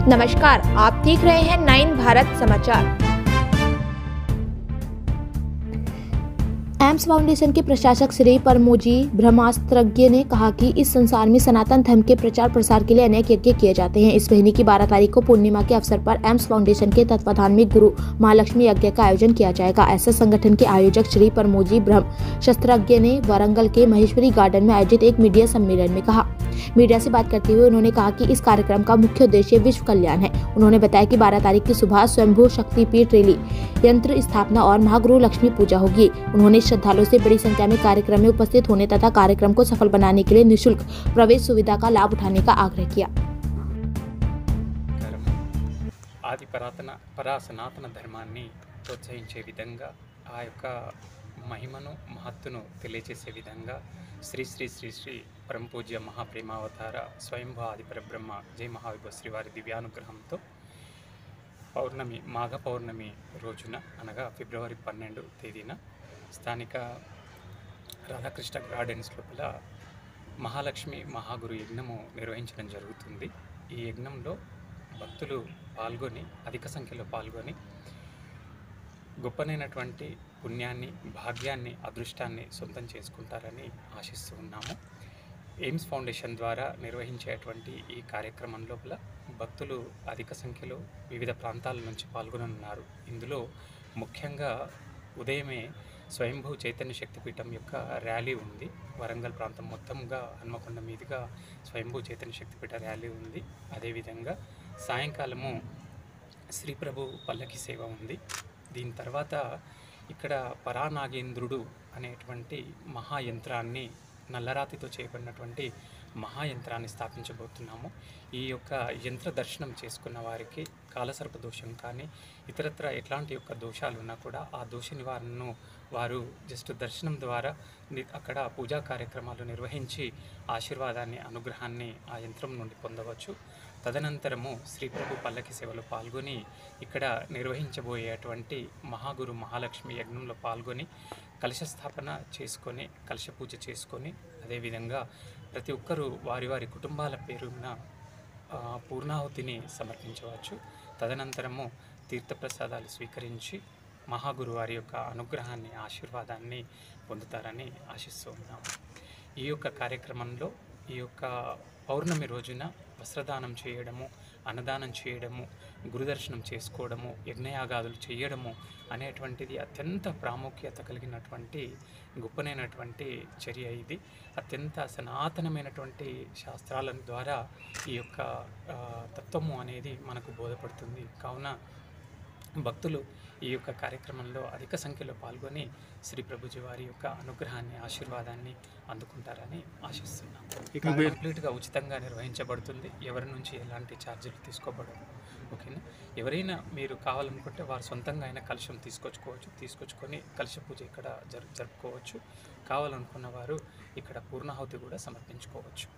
नमस्कार, आप देख रहे हैं 9 भारत समाचार। एम्स फाउंडेशन के प्रशासक श्री परमोजी ब्रह्मास्त्रज्ञ ने कहा कि इस संसार में सनातन धर्म के प्रचार प्रसार के लिए अनेक यज्ञ किए जाते हैं। इस महीने की 12 तारीख को पूर्णिमा के अवसर पर एम्स फाउंडेशन के तत्वाधान में गुरु महालक्ष्मी यज्ञ का आयोजन किया जाएगा। ऐसा संगठन के आयोजक श्री परमोजी ब्रह्मास्त्रज्ञ ने वारंगल के महेश्वरी गार्डन में आयोजित एक मीडिया सम्मेलन में कहा। मीडिया से बात करते हुए उन्होंने कहा कि इस कार्यक्रम का मुख्य उद्देश्य विश्व कल्याण है। उन्होंने बताया कि 12 तारीख की सुबह स्वयंभू शक्तिपीठ रैली, यंत्र स्थापना और महागुरु लक्ष्मी पूजा होगी। उन्होंने श्रद्धालुओं से बड़ी संख्या में कार्यक्रम में उपस्थित होने तथा कार्यक्रम को सफल बनाने के लिए निःशुल्क प्रवेश सुविधा का लाभ उठाने का आग्रह किया। ఆది పరా సనాతన ధర్మాన్ని ప్రోత్సహించే విధంగా ఆ యొక్క మహిమను మహత్తును తెలియజేసే విధంగా శ్రీ శ్రీ శ్రీ శ్రీ పరమపూజ్య మహాప్రేమావతార స్వయంభూ ఆది పరబ్రహ్మ జై మహావిభవ శ్రీవారి దివ్యానుగ్రహంతో పౌర్ణమి మాఘ పౌర్ణమి రోజున అనగా ఫిబ్రవరి 12 తేదీన స్థానిక రాధాకృష్ణ గార్డెన్స్ లోపల మహాలక్ష్మి మహాగురు యజ్ఞము నిర్వహించడం జరుగుతుంది। ఈ యజ్ఞంలో భక్తులు పాల్గొని అధిక సంఖ్యలో పాల్గొని గొప్పనైనటువంటి పుణ్యాన్ని, భాగ్యాన్ని, అదృష్టాన్ని సొంతం చేసుకుంటారని ఆశిస్తూ ఉన్నాము। ఎయిమ్స్ ఫౌండేషన్ ద్వారా నిర్వహించేటువంటి ఈ కార్యక్రమం లోపల భక్తులు అధిక సంఖ్యలో వివిధ ప్రాంతాల నుంచి పాల్గొననున్నారు। ఇందులో ముఖ్యంగా ఉదయమే స్వయంభూ చైతన్య శక్తిపీఠం యొక్క ర్యాలీ ఉంది। వరంగల్ ప్రాంతం మొత్తంగా హన్మకొండ మీదుగా స్వయంభూ చైతన్య శక్తిపీఠ ర్యాలీ ఉంది। అదేవిధంగా సాయంకాలము శ్రీ ప్రభు పల్లకి సేవ ఉంది। దీని తర్వాత ఇక్కడ పరానాగేంద్రుడు అనేటువంటి మహాయంత్రాన్ని, నల్లరాతితో చేయబడినటువంటి మహాయంత్రాన్ని స్థాపించబోతున్నాము। ఈ యొక్క యంత్ర దర్శనం చేసుకున్న వారికి కాలసర్ప దోషం కానీ ఇతరత్ర ఎట్లాంటి యొక్క దోషాలు ఉన్నా కూడా ఆ దోష నివారణను వారు జస్ట్ దర్శనం ద్వారా అక్కడ పూజా కార్యక్రమాలు నిర్వహించి ఆశీర్వాదాన్ని, అనుగ్రహాన్ని ఆ యంత్రం నుండి పొందవచ్చు। తదనంతరము శ్రీ ప్రభు పల్లకి సేవలో పాల్గొని ఇక్కడ నిర్వహించబోయేటువంటి మహాగురు మహాలక్ష్మి యజ్ఞంలో పాల్గొని కలశ స్థాపన చేసుకొని, కలశ పూజ చేసుకొని, అదేవిధంగా ప్రతి ఒక్కరూ వారి వారి కుటుంబాల పేరున పూర్ణాహుతిని సమర్పించవచ్చు। తదనంతరము తీర్థప్రసాదాలు స్వీకరించి మహాగురు వారి యొక్క అనుగ్రహాన్ని, ఆశీర్వాదాన్ని పొందుతారని ఆశిస్తూ ఉన్నాము। ఈ యొక్క కార్యక్రమంలో ఈ యొక్క పౌర్ణమి రోజున వస్త్రదానం చేయడము, అన్నదానం చేయడము, గురుదర్శనం చేసుకోవడము, యజ్ఞయాగాదులు చేయడము అనేటువంటిది అత్యంత ప్రాముఖ్యత కలిగినటువంటి గొప్పనైనటువంటి చర్య। ఇది అత్యంత సనాతనమైనటువంటి శాస్త్రాల ద్వారా ఈ యొక్క తత్వము అనేది మనకు బోధపడుతుంది। కావున భక్తులు ఈ యొక్క కార్యక్రమంలో అధిక సంఖ్యలో పాల్గొని శ్రీ ప్రభుజీ వారి యొక్క అనుగ్రహాన్ని, ఆశీర్వాదాన్ని అందుకుంటారని ఆశిస్తున్నాం। కంప్లీట్గా ఉచితంగా నిర్వహించబడుతుంది। ఎవరి నుంచి ఎలాంటి ఛార్జీలు తీసుకోబడవు। ఓకేనా? ఎవరైనా మీరు కావాలనుకుంటే వారు సొంతంగా అయినా కలశం తీసుకొచ్చుకొని కలశ పూజ ఇక్కడ జరుపుకోవచ్చు। కావాలనుకున్న వారు ఇక్కడ పూర్ణాహుతి కూడా సమర్పించుకోవచ్చు।